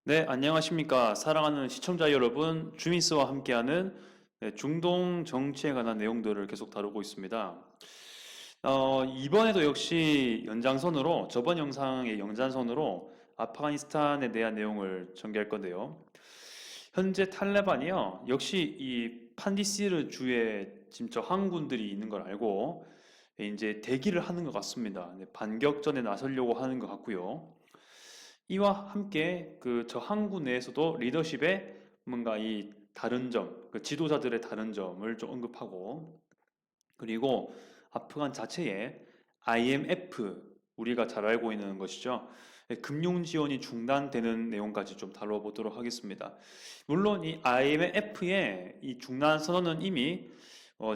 네, 안녕하십니까. 사랑하는 시청자 여러분, 주미스와 함께하는 중동 정치에 관한 내용들을 계속 다루고 있습니다. 이번에도 역시 연장선으로, 저번 영상의 연장선으로 아프가니스탄에 대한 내용을 전개할 건데요. 현재 탈레반이요, 역시 이 판디시르 주에 지금 저항군들이 있는 걸 알고, 이제 대기를 하는 것 같습니다. 네, 반격전에 나서려고 하는 것 같고요. 이와 함께 그 저항구 내에서도 리더십의 뭔가 이 다른 점, 그 지도자들의 다른 점을 좀 언급하고, 그리고 아프간 자체에 IMF, 우리가 잘 알고 있는 것이죠. 금융 지원이 중단되는 내용까지 좀 다뤄보도록 하겠습니다. 물론 이 IMF의 이 중단 선언은 이미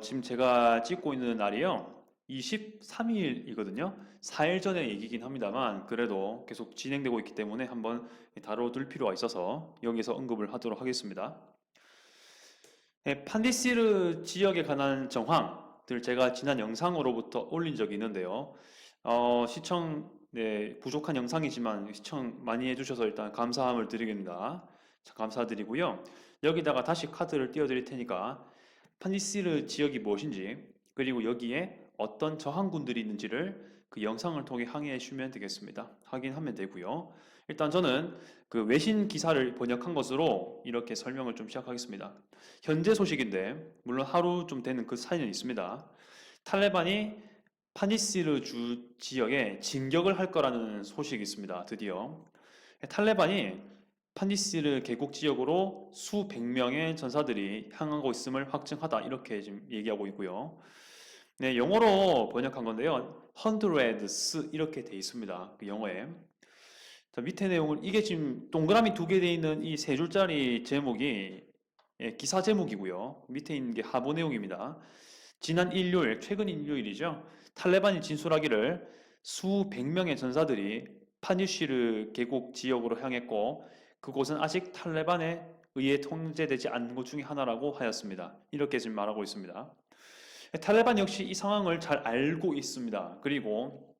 지금 제가 찍고 있는 날이요. 23일이거든요. 4일 전에 얘기긴 합니다만 그래도 계속 진행되고 있기 때문에 한번 다뤄둘 필요가 있어서 여기서 언급을 하도록 하겠습니다. 네, 판디시르 지역에 관한 정황들 제가 지난 영상으로부터 올린 적이 있는데요. 시청, 네, 부족한 영상이지만 시청 많이 해주셔서 일단 감사함을 드리겠습니다. 자, 감사드리고요. 여기다가 다시 카드를 띄워드릴 테니까 판디시르 지역이 무엇인지 그리고 여기에 어떤 저항군들이 있는지를 그 영상을 통해 항해해 주시면 되겠습니다. 확인하면 되고요. 일단 저는 그 외신 기사를 번역한 것으로 이렇게 설명을 좀 시작하겠습니다. 현재 소식인데 물론 하루 좀 되는 그 사이는 있습니다. 탈레반이 파니시르 주 지역에 진격을 할 거라는 소식이 있습니다. 드디어 탈레반이 판디시르 계곡 지역으로 수백 명의 전사들이 향하고 있음을 확증하다 이렇게 지금 얘기하고 있고요. 네, 영어로 번역한 건데요. hundreds 이렇게 돼 있습니다. 그 영어에. 자, 밑에 내용을 이게 지금 동그라미 두 개 돼 있는 이 세 줄짜리 제목이 기사 제목이고요. 밑에 있는 게 하부 내용입니다. 지난 일요일, 최근 일요일이죠. 탈레반이 진술하기를 수백 명의 전사들이 파니시르 계곡 지역으로 향했고 그곳은 아직 탈레반에 의해 통제되지 않는 곳 중에 하나라고 하였습니다. 이렇게 지금 말하고 있습니다. 탈레반 역시 이 상황을 잘 알고 있습니다. 그리고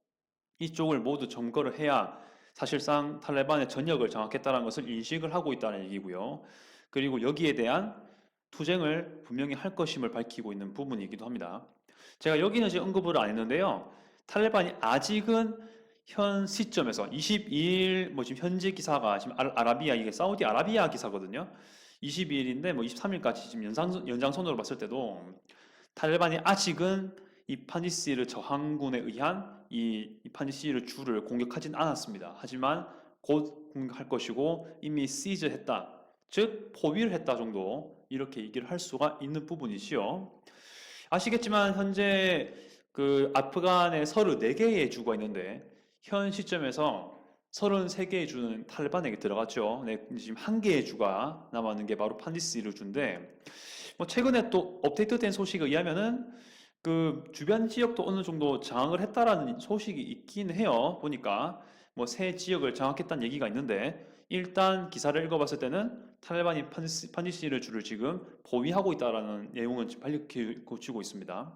이쪽을 모두 점거를 해야 사실상 탈레반의 전역을 장악했다는 것을 인식을 하고 있다는 얘기고요. 그리고 여기에 대한 투쟁을 분명히 할 것임을 밝히고 있는 부분이기도 합니다. 제가 여기는 지금 언급을 안 했는데요. 탈레반이 아직은 현 시점에서 22일 뭐 지금 현재 기사가 지금 아라비아 이게 사우디 아라비아 기사거든요. 22일인데 뭐 23일까지 지금 연장선으로 봤을 때도 탈레반이 아직은 이 파니시르 저항군에 의한 이 파니시르 주를 공격하진 않았습니다. 하지만 곧 공격할 것이고 이미 시즈했다. 즉 포위를 했다 정도 이렇게 얘기를 할 수가 있는 부분이지요. 아시겠지만 현재 그 아프간에 34개의 주가 있는데 현 시점에서 33개의 주는 탈레반에게 들어갔죠. 네, 지금 한 개의 주가 남았는 게 바로 판디스르 주인데 뭐 최근에 또 업데이트된 소식에 의하면은 그 주변 지역도 어느 정도 장악을 했다라는 소식이 있긴 해요. 보니까 뭐 새 지역을 장악했다는 얘기가 있는데 일단 기사를 읽어봤을 때는 탈레반이 판디시르 주를 지금 포위하고 있다라는 내용은 지금 밝혀지고 있습니다.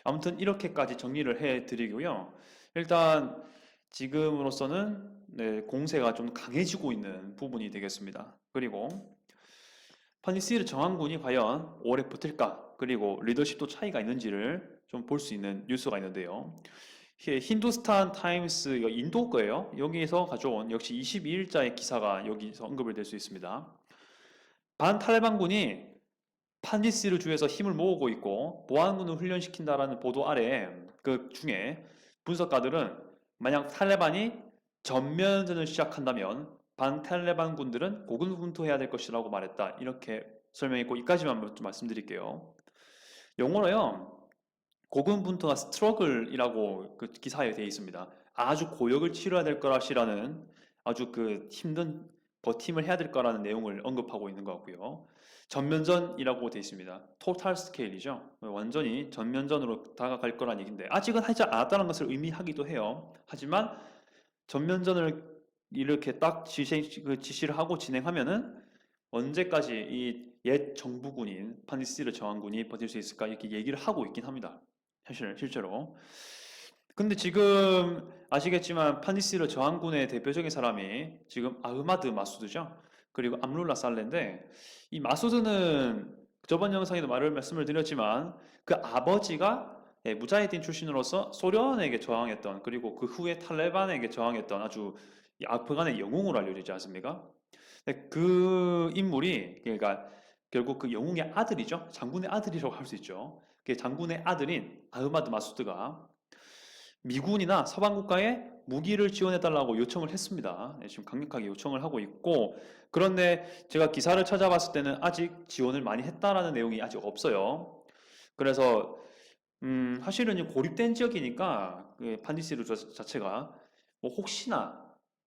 아무튼 이렇게까지 정리를 해드리고요. 일단 지금으로서는 네, 공세가 좀 강해지고 있는 부분이 되겠습니다. 그리고 판니시르 정황군이 과연 오래 버틸까? 그리고 리더십도 차이가 있는지를 좀 볼 수 있는 뉴스가 있는데요. 힌두스탄 타임스, 이거 인도 거예요. 여기에서 가져온 역시 22일자의 기사가 여기서 언급을 될 수 있습니다. 반탈레반군이 판디시르 주에서 힘을 모으고 있고 보안군을 훈련시킨다라는 보도 아래 그 중에 분석가들은 만약 탈레반이 전면전을 시작한다면 반탈레반 군들은 고군분투해야 될 것이라고 말했다. 이렇게 설명했고 이까지만 좀 말씀드릴게요. 영어로요. 고군분투가 스트러글이라고 그 기사에 되어 있습니다. 아주 고역을 치러야 될 거라시라는 아주 그 힘든 버팀을 해야 될 거라는 내용을 언급하고 있는 것 같고요. 전면전이라고 되어 있습니다. 토탈 스케일이죠. 완전히 전면전으로 다가갈 거란 얘기인데 아직은 하지 않았다는 것을 의미하기도 해요. 하지만 전면전을 이렇게 딱 지시를 하고 진행하면은 언제까지 이 옛 정부군인 판디시르 저항군이 버틸 수 있을까 이렇게 얘기를 하고 있긴 합니다. 실제로. 근데 지금 아시겠지만 판니시르 저항군의 대표적인 사람이 지금 아흐마드 마수드죠. 그리고 암룰라 살레인데 이 마수드는 저번 영상에도 말씀을 드렸지만 그 아버지가 무자히딘 출신으로서 소련에게 저항했던 그리고 그 후에 탈레반에게 저항했던 아주 이 아프간의 영웅으로 알려지지 않습니까? 근데 그 인물이 그러니까 결국 그 영웅의 아들이죠. 장군의 아들이라고 할 수 있죠. 그 장군의 아들인 아흐마드 마수드가 미군이나 서방 국가에 무기를 지원해달라고 요청을 했습니다. 지금 강력하게 요청을 하고 있고, 그런데 제가 기사를 찾아봤을 때는 아직 지원을 많이 했다라는 내용이 아직 없어요. 그래서 사실은 고립된 지역이니까 그 판디시르 자체가 뭐 혹시나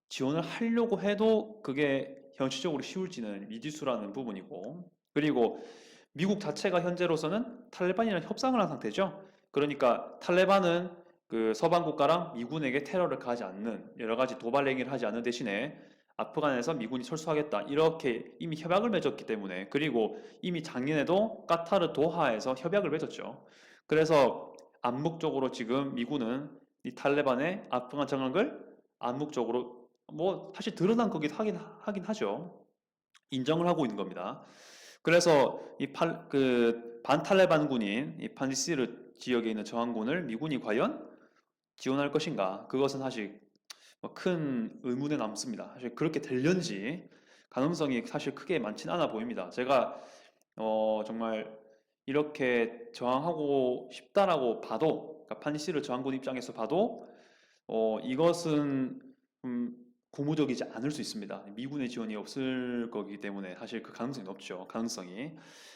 지원을 하려고 해도 그게 현실적으로 쉬울지는 미지수라는 부분이고, 그리고 미국 자체가 현재로서는 탈레반이랑 협상을 한 상태죠. 그러니까 탈레반은 그 서방 국가랑 미군에게 테러를 가하지 않는 여러 가지 도발 행위를 하지 않는 대신에 아프간에서 미군이 철수하겠다 이렇게 이미 협약을 맺었기 때문에 그리고 이미 작년에도 까타르 도하에서 협약을 맺었죠. 그래서 암묵적으로 지금 미군은 이 탈레반의 아프간 장악을 암묵적으로 뭐 사실 드러난 거긴 하긴 하죠. 인정을 하고 있는 겁니다. 그래서 그 반탈레반군인 이 판지시르 지역에 있는 저항군을 미군이 과연 지원할 것인가? 그것은 사실 뭐큰 의문에 남습니다. 사실 그렇게 될련지 가능성이 사실 크게 많진 않아 보입니다. 제가 정말 이렇게 저항하고 싶다라고 봐도, 그러니까 판시르 저항군 입장에서 봐도 이것은 고무적이지 않을 수 있습니다. 미군의 지원이 없을 거기 때문에 사실 그 가능성이 높죠. 가능성이.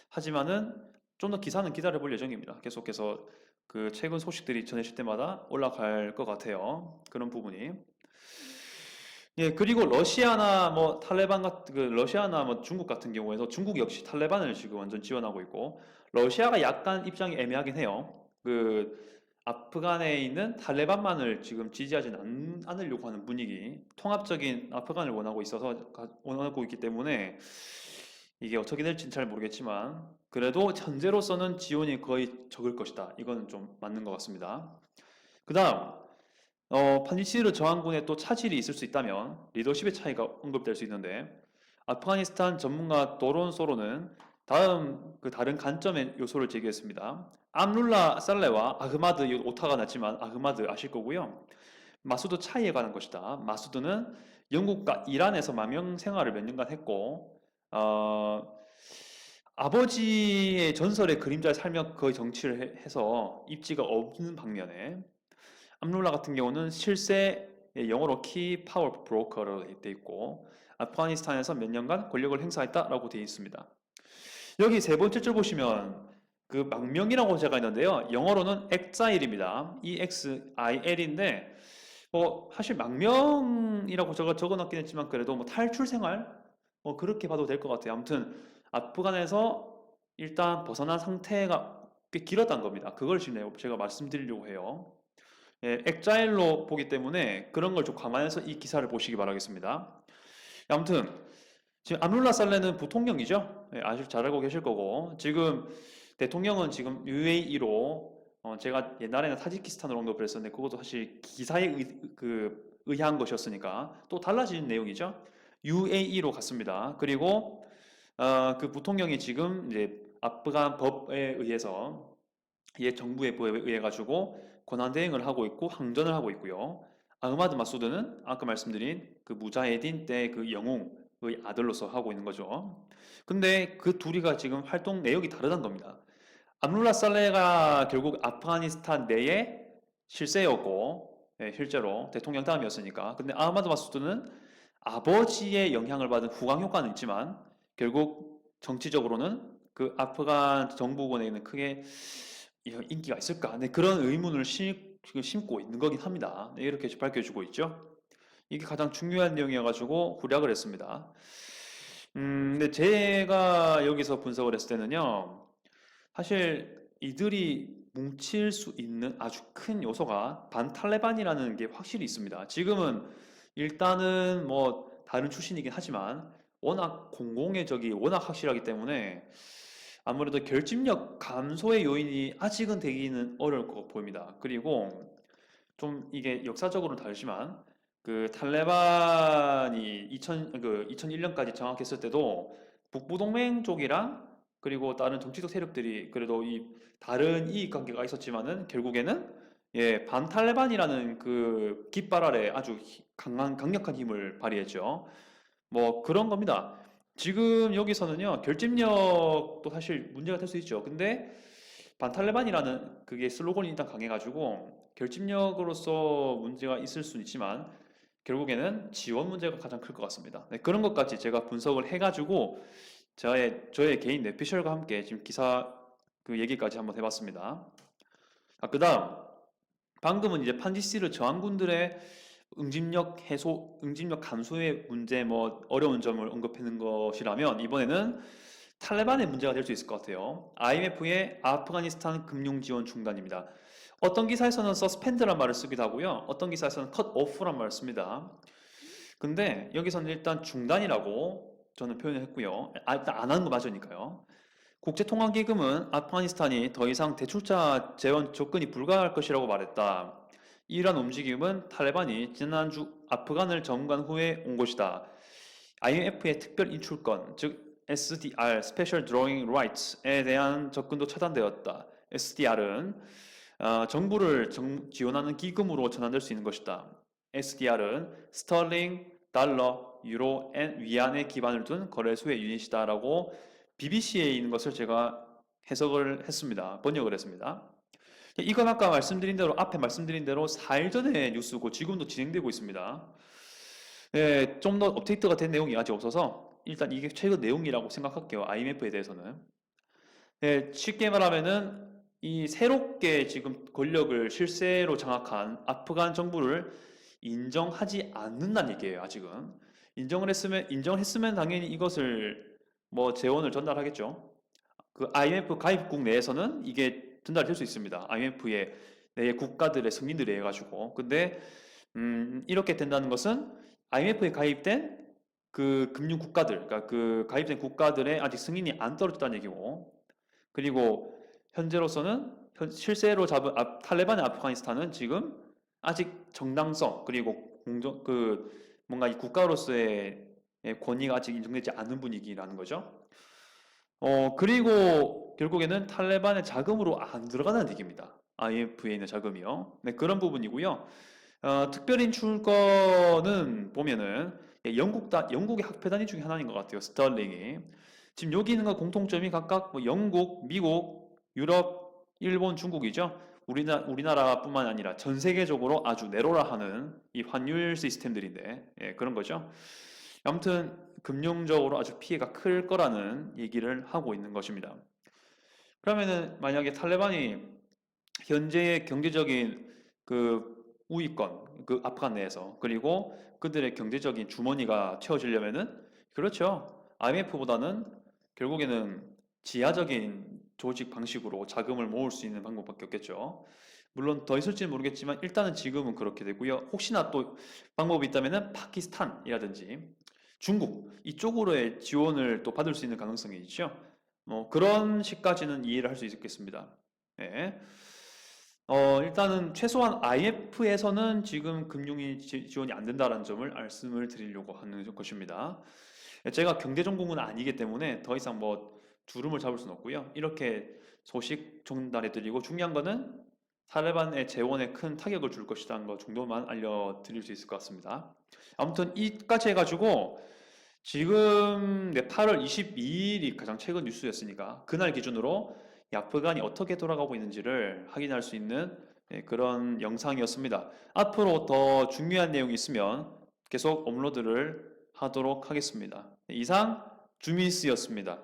하지만은 좀 더 기사는 기다려볼 예정입니다. 계속해서 그 최근 소식들이 전해질 때마다 올라갈 것 같아요. 그런 부분이. 예, 그리고 러시아나 뭐 탈레반 같은 그 러시아나 뭐 중국 같은 경우에서 중국 역시 탈레반을 지금 완전 지원하고 있고 러시아가 약간 입장이 애매하긴 해요. 그 아프간에 있는 탈레반만을 지금 지지하지 않으려고 하는 분위기, 통합적인 아프간을 원하고 있어서 원하고 있기 때문에 이게 어떻게 될지는 잘 모르겠지만 그래도 현재로서는 지원이 거의 적을 것이다. 이거는 좀 맞는 것 같습니다. 그다음 판시르 저항군에 또 차질이 있을 수 있다면 리더십의 차이가 언급될 수 있는데 아프가니스탄 전문가 도론 소로는 다음 그 다른 관점의 요소를 제기했습니다. 암룰라 살레와 아흐마드 오타가 났지만 아흐마드 아실 거고요. 마수드 차이에 관한 것이다. 마수드는 영국과 이란에서 망명 생활을 몇 년간 했고 아버지의 전설의 그림자를 살며 거의 정치를 해서 입지가 없는 방면에 암룰라 같은 경우는 실세 영어로 키 파워 브로커로 되어 있고 아프가니스탄에서 몇 년간 권력을 행사했다라고 되어 있습니다. 여기 세 번째 줄 보시면 그 망명이라고 제가 있는데요. 영어로는 exile입니다. EXIL인데 사실 망명이라고 적어놨긴 했지만 그래도 뭐 탈출 생활 그렇게 봐도 될 것 같아요. 아무튼 아프간에서 일단 벗어난 상태가 꽤 길었던 겁니다. 그걸 지금 제가 말씀드리려고 해요. 예, 엑자일로 보기 때문에 그런 걸 좀 감안해서 이 기사를 보시기 바라겠습니다. 아무튼 지금 암룰라 살레는 부통령이죠. 예, 아주 잘 알고 계실 거고 지금 대통령은 지금 UAE로 제가 옛날에는 타지키스탄으로 언급을 했었는데 그것도 사실 기사에 의한 것이었으니까 또 달라진 내용이죠. UAE로 갔습니다. 그리고 그 부통령이 지금 이제 아프간 법에 의해서 옛 정부의 법에 의해 가지고 권한 대행을 하고 있고 항전을 하고 있고요. 아흐마드 마수드는 아까 말씀드린 그 무자헤딘 때 그 영웅의 아들로서 하고 있는 거죠. 근데 그 둘이가 지금 활동 내역이 다르다는 겁니다. 암룰라 살레가 결국 아프가니스탄 내의 실세였고 실제로 대통령 다음이었으니까. 근데 아흐마드 마수드는 아버지의 영향을 받은 후광 효과는 있지만 결국 정치적으로는 그 아프간 정부군에 있는 크게 인기가 있을까? 네, 그런 의문을 심고 있는 거긴 합니다. 네, 이렇게 밝혀주고 있죠. 이게 가장 중요한 내용이어가지고 구략을 했습니다. 근데 제가 여기서 분석을 했을 때는요, 사실 이들이 뭉칠 수 있는 아주 큰 요소가 반탈레반이라는 게 확실히 있습니다. 지금은 일단은 뭐 다른 출신이긴 하지만 워낙 공공의 적이 워낙 확실하기 때문에 아무래도 결집력 감소의 요인이 아직은 되기는 어려울 것 보입니다. 그리고 좀 이게 역사적으로는 다르지만 그 탈레반이 2001년까지 장악했을 때도 북부동맹 쪽이랑 그리고 다른 정치적 세력들이 그래도 이 다른 이익 관계가 있었지만은 결국에는 반탈레반이라는 그 깃발 아래 아주 강력한 힘을 발휘했죠. 뭐 그런 겁니다. 지금 여기서는요, 결집력도 사실 문제가 될 수 있죠. 근데 반탈레반이라는 그게 슬로건이 일단 강해가지고 결집력으로서 문제가 있을 수는 있지만 결국에는 지원 문제가 가장 클 것 같습니다. 네, 그런 것까지 제가 분석을 해가지고 저의 개인 뇌피셜과 함께 지금 기사 그 얘기까지 한번 해봤습니다. 그다음 방금은 이제 판지시르 저항군들의 응집력 감소의 문제, 뭐 어려운 점을 언급하는 것이라면 이번에는 탈레반의 문제가 될 수 있을 것 같아요. IMF의 아프가니스탄 금융 지원 중단입니다. 어떤 기사에서는 서스펜드란 말을 쓰기도 하고요. 어떤 기사에서는 컷오프란 말을 씁니다. 근데 여기서는 일단 중단이라고 저는 표현을 했고요. 일단 안 하는 거 맞으니까요. 국제통화기금은 아프가니스탄이 더 이상 대출자 재원 접근이 불가할 것이라고 말했다. 이러한 움직임은 탈레반이 지난주 아프간을 점거한 후에 온 것이다. IMF의 특별 인출권, 즉 SDR (Special Drawing Rights)에 대한 접근도 차단되었다. SDR은 정부를 지원하는 기금으로 전환될 수 있는 것이다. SDR은 스털링, 달러, 유로, 위안에 기반을 둔 거래소의 유닛이다라고 BBC에 있는 것을 제가 해석을 했습니다. 번역을 했습니다. 이건 아까 앞에 말씀드린 대로 4일 전에 뉴스고 지금도 진행되고 있습니다. 좀 더 업데이트가 된 내용이 아직 없어서 일단 이게 최근 내용이라고 생각할게요. IMF에 대해서는. 쉽게 말하면은 이 새롭게 지금 권력을 실세로 장악한 아프간 정부를 인정하지 않는다는 얘기예요. 아직은. 인정했으면 당연히 이것을 뭐 재원을 전달하겠죠. 그 IMF 가입국 내에서는 이게 전달될 수 있습니다. IMF의 내 국가들의 승인들에 의해 가지고. 근데 이렇게 된다는 것은 IMF에 가입된 그 금융 국가들, 그러니까 그 가입된 국가들의 아직 승인이 안 떨어졌다는 얘기고, 그리고 현재로서는 실세로 잡은 탈레반의 아프가니스탄은 지금 아직 정당성 그리고 뭔가 이 국가로서의 권위가 아직 인정되지 않은 분위기라는 거죠. 그리고 결국에는 탈레반의 자금으로 안 들어가는 얘기입니다. IMF에 있는 자금이요. 네, 그런 부분이고요. 특별인출권은 보면은 영국의 학회 단위 중에 하나인 것 같아요. 스털링이. 지금 여기 있는 거 공통점이 각각 뭐 영국, 미국, 유럽, 일본, 중국이죠. 우리나라뿐만 아니라 전 세계적으로 아주 내로라하는 이 환율 시스템들인데 그런 거죠. 아무튼 금융적으로 아주 피해가 클 거라는 얘기를 하고 있는 것입니다. 그러면은 만약에 탈레반이 현재의 경제적인 그 우위권, 그 아프간 내에서 그리고 그들의 경제적인 주머니가 채워지려면은 그렇죠. IMF보다는 결국에는 지하적인 조직 방식으로 자금을 모을 수 있는 방법밖에 없겠죠. 물론 더 있을지는 모르겠지만 일단은 지금은 그렇게 되고요. 혹시나 또 방법이 있다면은 파키스탄이라든지 중국 이쪽으로의 지원을 또 받을 수 있는 가능성이 있죠. 그런 식까지는 이해를 할 수 있겠습니다. 예. 일단은 최소한 IMF에서는 지금 금융이 지원이 안 된다는 점을 말씀을 드리려고 하는 것입니다. 제가 경제 전공은 아니기 때문에 더 이상 뭐 두름을 잡을 수는 없고요. 이렇게 소식 전달해 드리고 중요한 거는 탈레반의 재원에 큰 타격을 줄 것이라는 것 정도만 알려드릴 수 있을 것 같습니다. 아무튼 이까지 해가지고 지금 8월 22일이 가장 최근 뉴스였으니까 그날 기준으로 이 아프간이 어떻게 돌아가고 있는지를 확인할 수 있는 그런 영상이었습니다. 앞으로 더 중요한 내용이 있으면 계속 업로드를 하도록 하겠습니다. 이상 주민스였습니다.